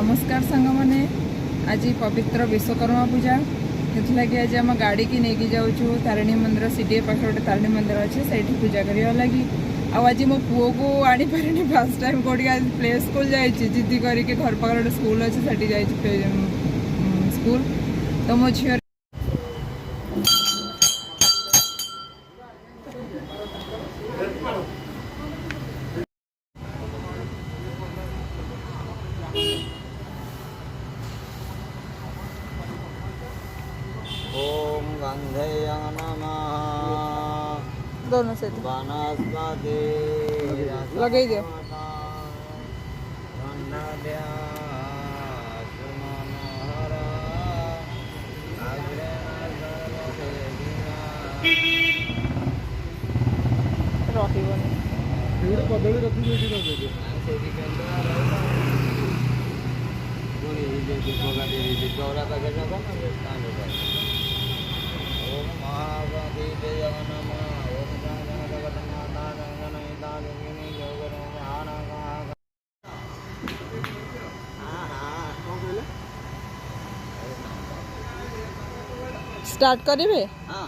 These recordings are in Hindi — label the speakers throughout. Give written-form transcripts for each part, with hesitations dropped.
Speaker 1: नमस्कार सांग मैंने आज पवित्र विश्वकर्मा पूजा लगे आज आम गाड़ी की लेकिन जाऊँ तारिणी मंदिर सीडीए पाखे गोटे तारिणी मंदिर अच्छे से पूजा करने लगी आज मो पुओ को आनी पारे फास्ट टाइम कौटी आज प्ले स्कूल जाए जिद्दी करके घर पाखे गोटे स्कूल अच्छे से स्कूल तो मो झील
Speaker 2: ओम गंधेय नमः
Speaker 1: दोनों से
Speaker 2: वनस्पति
Speaker 1: लगे दो
Speaker 3: कदली रखी
Speaker 2: ओम महागणपति नमः ओम
Speaker 1: स्टार्ट करेंगे
Speaker 2: हाँ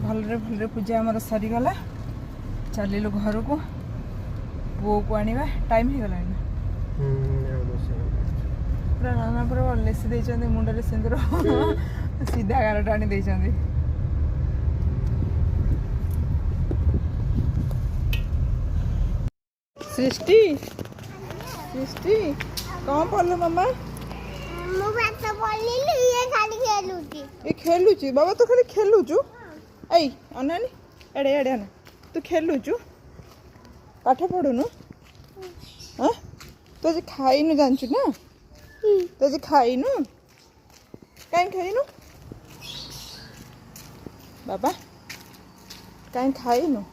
Speaker 1: भलरे भलरे पूजा आमर सरीगला चलिलु घर को पुओ को आनिबा टाइम हो गला पूरा नाना पूरा लेसी देइछन्ते मुंडरे सिंदूर सीधा गार टाणी देइछन्ते सृष्टि सृष्टि कौन पढ़लु मम्मा
Speaker 4: मु पाठ पढ़िली ये खाली खेलुची
Speaker 1: ये खेलुची बाबा तो खाली खेलुचु ऐ अनानी एडे एडे अना तू खेलुचु पाठ पढ़ुनु हाँ तो आज खाइनु जानछु ना तो आज खाइनु कहीं खाइनु बाबा कहीं खाइनु